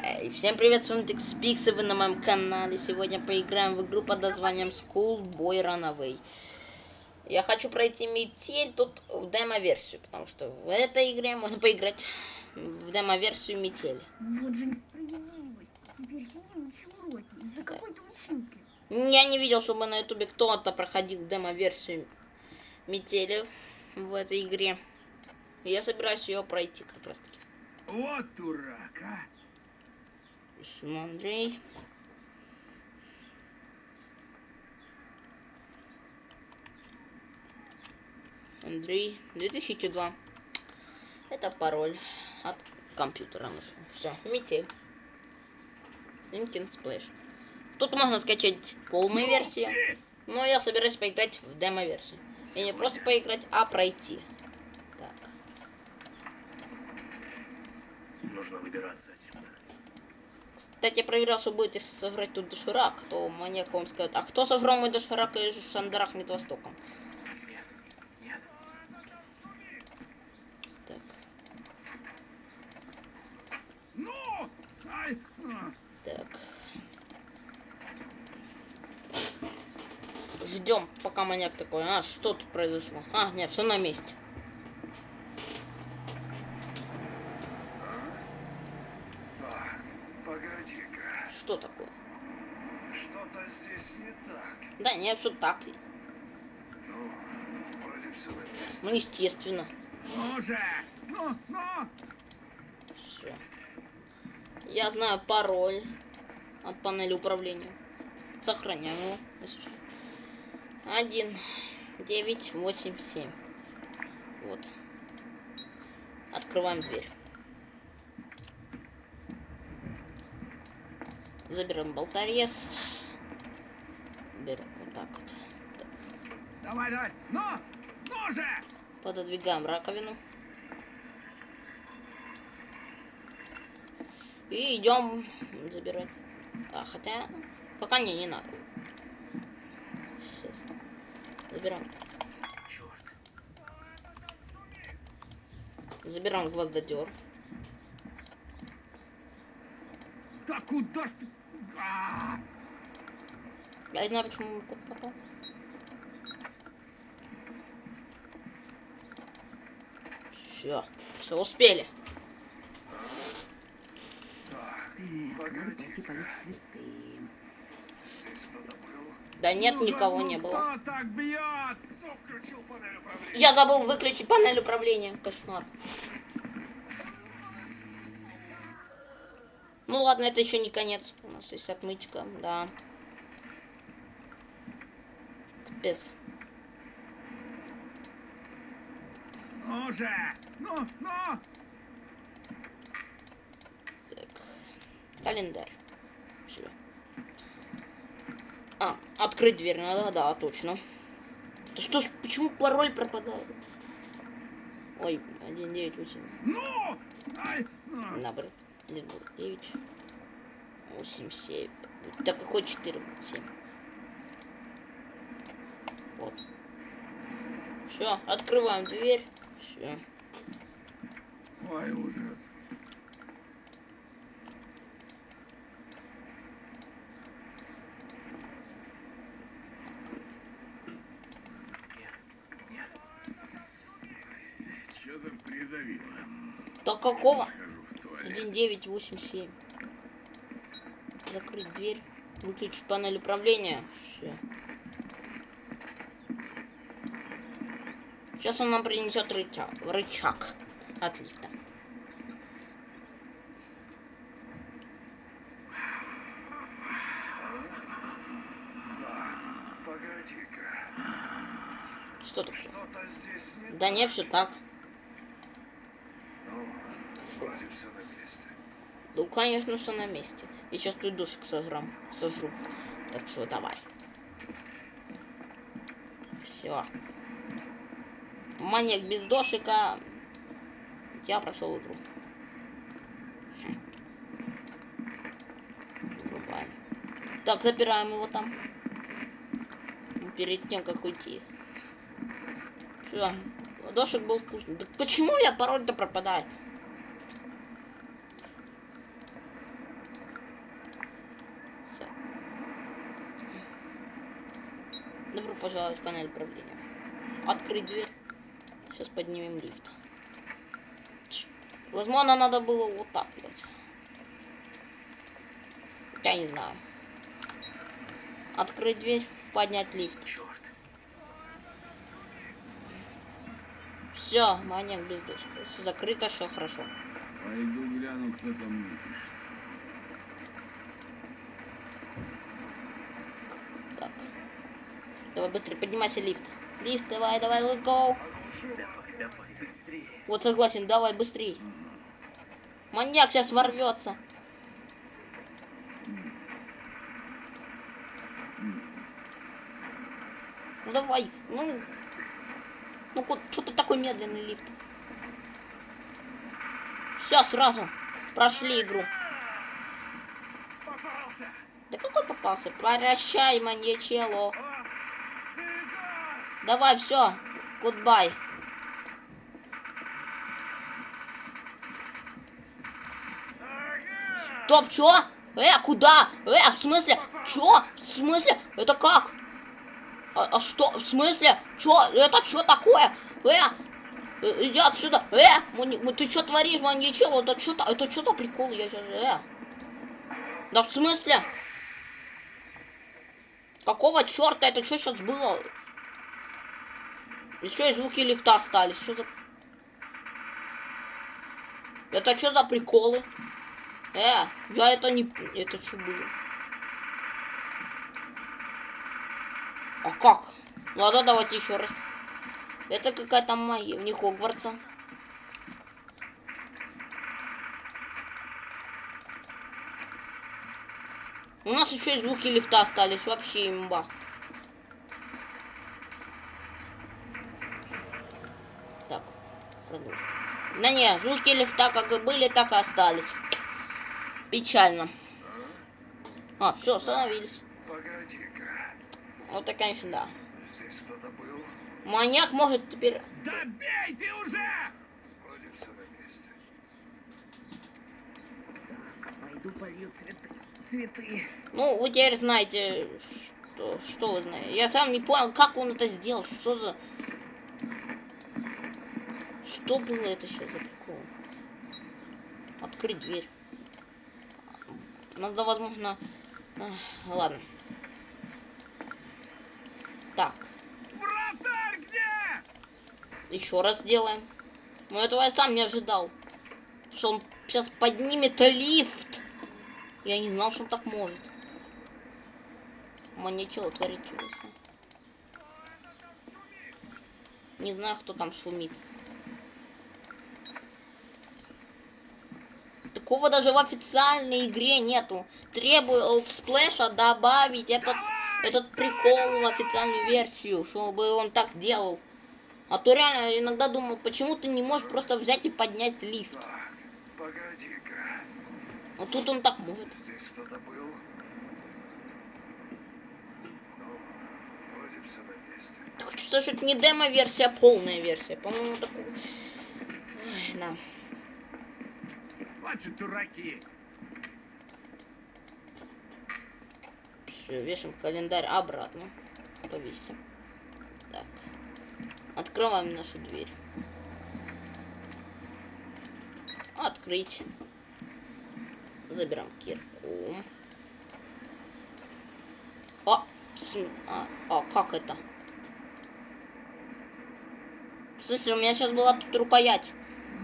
Всем привет, с вами TextPix, и вы на моем канале. Сегодня поиграем в игру под названием Schoolboy Runaway. Я хочу пройти метель тут в демо-версию, потому что в этой игре можно поиграть в демо-версию метели. Вот же несправедливость. Теперь сиди учи уроки из-за какой-то училки. Я не видел, чтобы на ютубе кто-то проходил демо-версию метели в этой игре. Я собираюсь ее пройти как раз таки. Вот дурак, а! Андрей. Андрей 2002. Это пароль от компьютера. Все, метель. Linkin Splash. Тут можно скачать полную версию, но я собираюсь поиграть в демо-версию. И не просто поиграть, а пройти. Так. Нужно выбираться отсюда. Кстати, я проверял, что будет, если сыграть тут доширак, то маньяк вам скажет: а кто сыграл мой доширак и шандарахнет востоком? Нет, нет. Так. Ну! Ай! Так. Ждем, пока маньяк такой. А, что тут произошло? А, нет, все на месте. Так, погоди-ка. Что такое? Что-то здесь не так. Да нет, все так. Ну, вроде все на месте. Ну, естественно. Ну же! Ну! Все. Я знаю пароль от панели управления. Сохраняем его, если что. 1, 9, 8, 7. Вот. Открываем дверь. Забираем болторез. Берем вот так вот. Так. Давай! Ну же! Пододвигаем раковину. И идем забирать. А, хотя пока не надо. Сейчас. Забираем. Черт! Забираем гвоздодер. Да куда ж ты? Я не знаю, почему он куда попал. Все успели. Так, Так, погоди. пойти полить цветы. Здесь кто-то был? Да нет, Ну, никого ну, не было. Кто так бьет? Кто включил панель управления? Я забыл выключить панель управления. Кошмар. Ну ладно, это еще не конец. У нас есть отмычка, да. Капец. Ну же! Ну! Так. Календарь. Всё. А, открыть дверь надо, да, точно. Да что ж, почему пароль пропадает? Ой, 198. Ну! Ай! Набор 9, 8, 7. Так какой 4, 7? Вот. Все, открываем дверь. Все. Ой, ужас! Нет. Что-то придавило. Так какого? Схожу в туалет. 1987. Закрыть дверь. Выключить панель управления. Все. Сейчас он нам принесет рычаг от лифта. Погоди-ка. Что такое? Что-то здесь не Да не, все так. Ну, вроде все на месте. Ну, конечно, все на месте. И сейчас тут душек сожру. Так что давай. Все. Маньяк без дошика. Я прошел игру. Врубаем. Так, запираем его там. Перед тем, как уйти. Все. Дошик был вкусный. Так почему у меня пароль-то пропадает? Добро пожаловать в панель управления. Открыть дверь. Сейчас поднимем лифт. Возможно, надо было вот так делать. Я не знаю. Открыть дверь, поднять лифт. Черт. Все, маньяк бездушный. Все закрыто, все хорошо. Пойду гляну, кто там мне пишет. Так. Давай быстрее, поднимайся лифт. Лифт, давай, давай, let's go. Давай, быстрее. Вот согласен, давай быстрей. Маньяк сейчас ворвется. Ну давай, ну что ты такой медленный лифт? Все, сразу прошли игру. Попался! Да какой попался? Прощай, маньячело. О, ты да! Давай, все, гудбай. Ага! Стоп, чё? Куда? В смысле? Чё? В смысле? Это как? А что? В смысле? Чё? Это что такое? Иди отсюда. Ты что творишь, маньячело? Это что за прикол? Я сейчас... Да в смысле? Какого черта? Это что сейчас было? Еще и звуки лифта остались. Что за... Это что за приколы? Я это не... Это что было? А как? Ладно, давайте еще раз. Это какая-то магия, не Хогвартса. У нас еще и звуки лифта остались, вообще имба. Так, продолжим. Да не, звуки лифта как и были, так и остались. Печально. Все, остановились. Погоди-ка. Вот это, конечно, да. Здесь кто-то был? Маньяк может теперь... Да бей ты уже! Вроде все на месте. Так, пойду полью цветы. Ну, вы теперь знаете, что вы знаете. Я сам не понял, как он это сделал. Что за... Что было это сейчас за прикол? Открыть дверь. Надо, возможно... Ладно. Так. Вратарь где? Еще раз делаем. Но этого я сам не ожидал. Что он сейчас поднимет лифт. Я не знал, что он так может. Маньячело творит чудеса. Не знаю, кто там шумит. Такого даже в официальной игре нету. Требую Old Splash добавить этот прикол в официальную версию, чтобы он так делал. А то реально иногда думал, почему ты не можешь просто взять и поднять лифт. Так, погоди-ка. А тут он так может. Здесь кто-то был? Ну, вроде все на месте. Так хочу сказать, что это не демо-версия, а полная версия. По-моему, такой... Ой, да. Хватит дураки! Все, вешаем календарь обратно. Повесим. Так. Открываем нашу дверь. Открыть. Забираем кирку. Как это? В смысле, у меня сейчас была тут рукоять.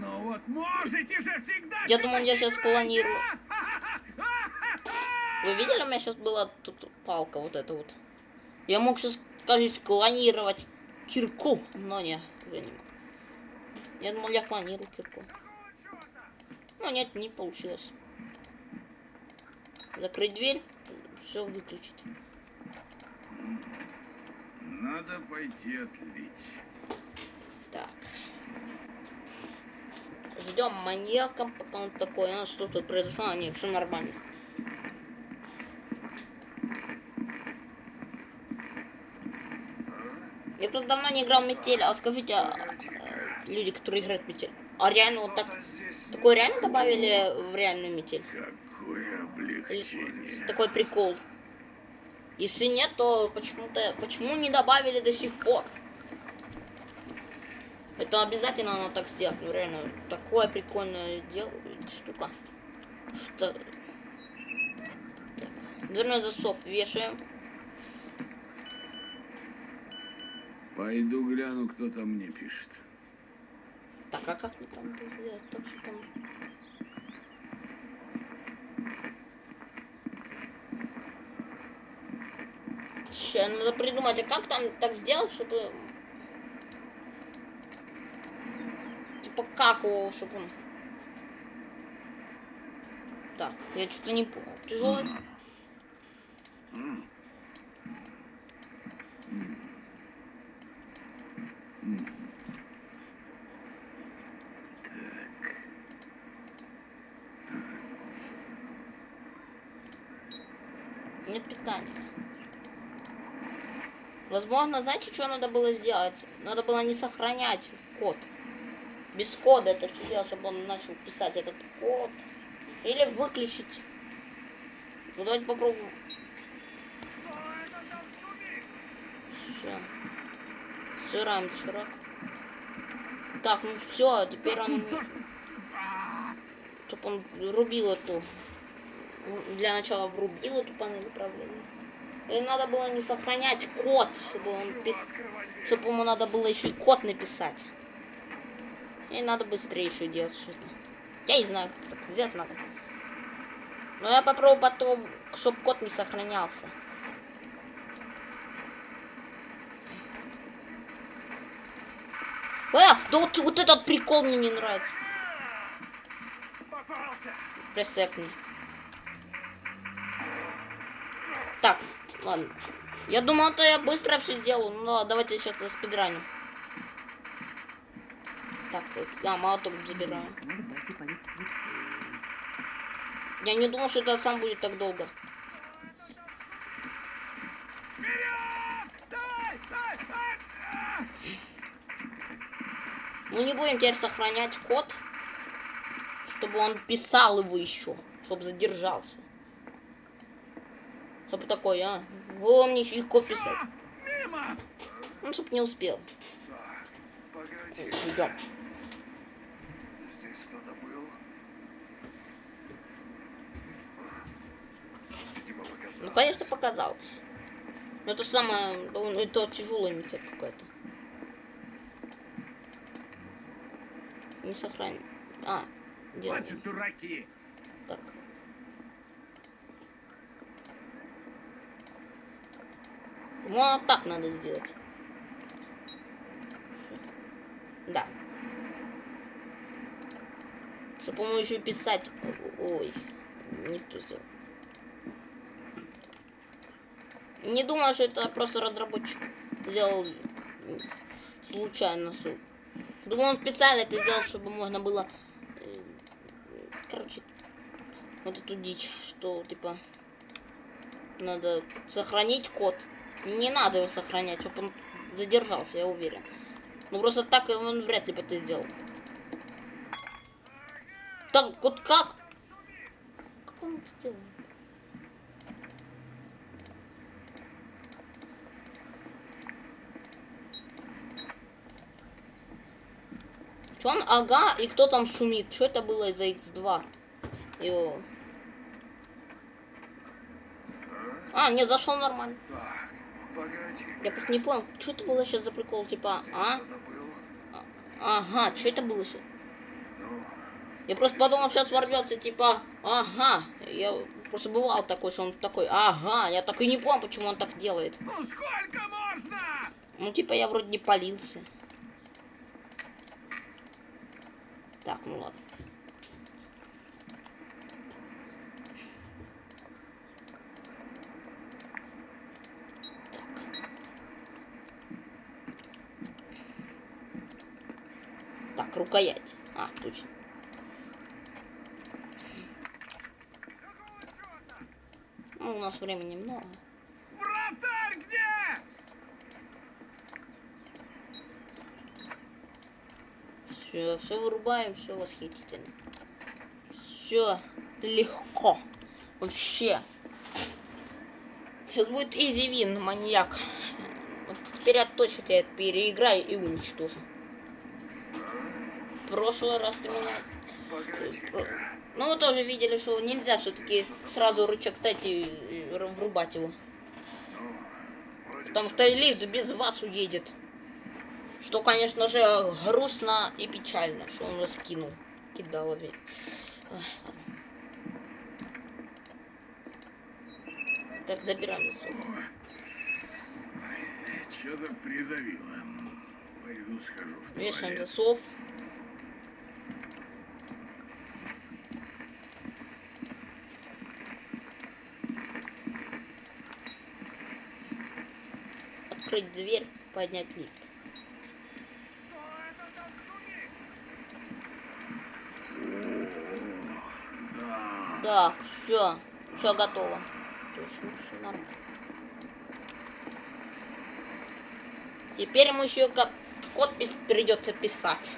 Ну вот можете же всегда... Я думал, я чего сейчас играть, планирую. а? Вы видели, у меня сейчас была тут палка вот эта вот. Я мог сейчас, кажется, клонировать кирку, но не, уже не мог. Я думал, я клонирую кирку. Но нет, не получилось. Закрыть дверь, все выключить. Надо пойти отлить. Так. Ждем маньяка, пока он такой, что тут произошло, нет, все нормально. Я просто давно не играл в метель, а скажите, люди, которые играют в метель, а реально вот так, Кто-то здесь такое реально добавили в реальную метель? Какое Или облегчение. такой прикол? Если нет, то почему не добавили до сих пор? Это обязательно надо так сделать. Ну реально, такое прикольное дело, штука. Что... Так. Дверной засов вешаем. Пойду гляну, кто там мне пишет. Так, а как мне там это сделать? Так, что там... Сейчас надо придумать, а как там так сделать, чтобы... Типа как его, чтобы он... Так, я что-то не понял. Тяжелый? Так. Нет питания. Возможно, знаете, что надо было сделать? Надо было не сохранять код. Без кода это все делать, чтобы он начал писать этот код. Или выключить. Ну давайте попробуем. Все. Сыраем доширак. Так, ну все, теперь он... Чтоб он рубил эту... Для начала врубил эту панель управления. Или надо было не сохранять код, чтобы он чтобы ему надо было еще и код написать. И надо быстрее еще делать что-то. Я не знаю, как так сделать надо. Но я попробую потом, чтобы код не сохранялся. Да вот этот прикол мне не нравится. Пресефни. Так, ладно. Я думал, это я быстро все сделаю. Ну ладно, давайте сейчас на спидраню. Так, да, молоток забираем. Надо пойти полить цветы. Я не думал, что это сам будет так долго. Мы не будем теперь сохранять код, чтобы он писал его еще, чтобы задержался. Чтобы такой, вы мне еще и код писать. Мимо! Ну, чтоб не успел. Так, погоди. Идем. Здесь кто-то был? Видимо, показалось. Ну, конечно, показалось. Но это самое, это тяжелая метель какая-то. Не сохраним. Делаем. Хватит, дураки! Так. Ну, так надо сделать. Да. Чтобы ему еще писать. Ой, не то сделал. Не думаю, что это просто разработчик сделал случайно. Думаю, он специально это сделал, чтобы можно было... Короче, вот эту дичь, что, типа, надо сохранить код. Не надо его сохранять, чтобы он задержался, я уверен. Ну, просто так он вряд ли бы это сделал. Так, вот как? Как он это делает? Что он? Ага, и кто там шумит? Что это было из-за X2? Йо. Нет, зашел нормально. Так, погоди. Я просто не понял, что это было сейчас за прикол, типа, Здесь кто-то был? Ага, что это было сейчас? Ну, Я просто подумал, сейчас ворвется, типа, ага. Я просто бывал такой, что он такой, ага. Я так и не понял, почему он так делает. Ну сколько можно? Ну, типа, я вроде не палился. Так, ну ладно. Так, рукоять. Точно. Ну, у нас времени много. Вратарь где? Все вырубаем, все восхитительно. Все легко. Вообще. Сейчас будет изи вин, маньяк. Вот теперь я точно тебя переиграю и уничтожу. В прошлый раз ты меня... Погоди-ка. Ну, вы тоже видели, что нельзя все-таки сразу рычаг, кстати, врубать его. Ну, вроде Потому всё. что лифт без вас уедет. Что, конечно же, грустно и печально, что он раскинул. Кидал ведь. Так, добираем засов. Что-то придавило. Пойду схожу в Вешаем туалет. засов. Открыть дверь, поднять лифт. Так, все готово. Точно, все нормально. Теперь ему еще как код придется писать.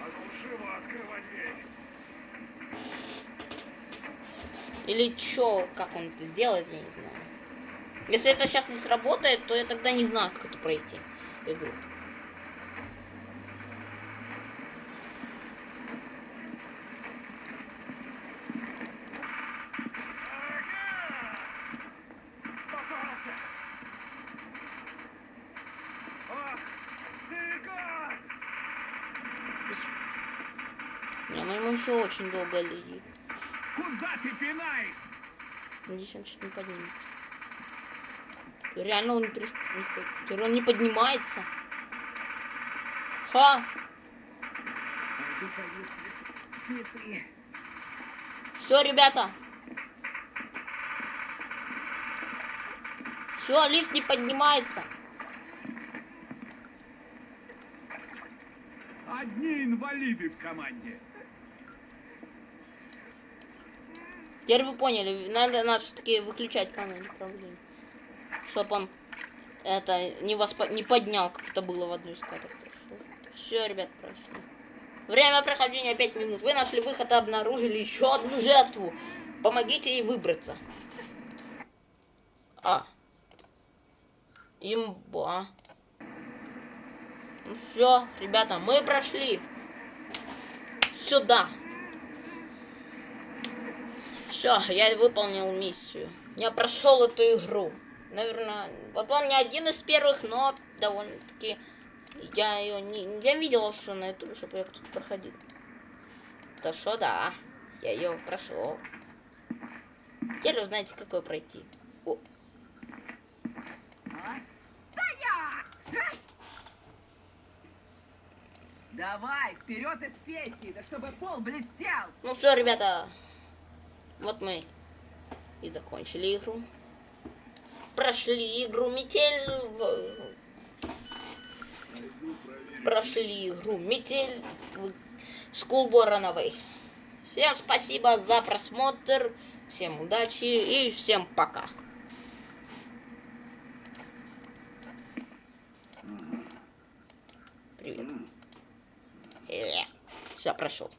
А ну живо открывай дверь. Или что, как он это сделает, я не знаю. Если это сейчас не сработает, то я тогда не знаю, как это пройти игру. Попался! Ах, ты гад! Не, ну ему еще очень долго лежит. Куда ты пинаешь? Надеюсь, он сейчас не поднимется. Реально он он не поднимается. Ха! Пойду полью цветы. Все, ребята. Все, лифт не поднимается. Одни инвалиды в команде. Теперь вы поняли, надо все-таки выключать камеру управления. Чтоб он это не поднял, как это было в одной из каток. Все, ребят, прошли. Время прохождения 5 минут. Вы нашли выход и обнаружили еще одну жертву. Помогите ей выбраться. Имба. Ну все, ребята, мы прошли. Сюда. Все, я выполнил миссию. Я прошел эту игру. Наверное, вот он не один из первых, но довольно-таки я ее не... Я видела все на ютубе, чтобы я кто-то проходил. Да что, да. Я ее прошел. Теперь вы знаете, какой пройти. О. Давай, вперед из песни, да чтобы пол блестел. Ну все, ребята. Вот мы и закончили игру. Прошли игру Метель. Прошли игру Метель в Schoolboy Runaway. Всем спасибо за просмотр. Всем удачи и всем пока. Привет. Все, прошел.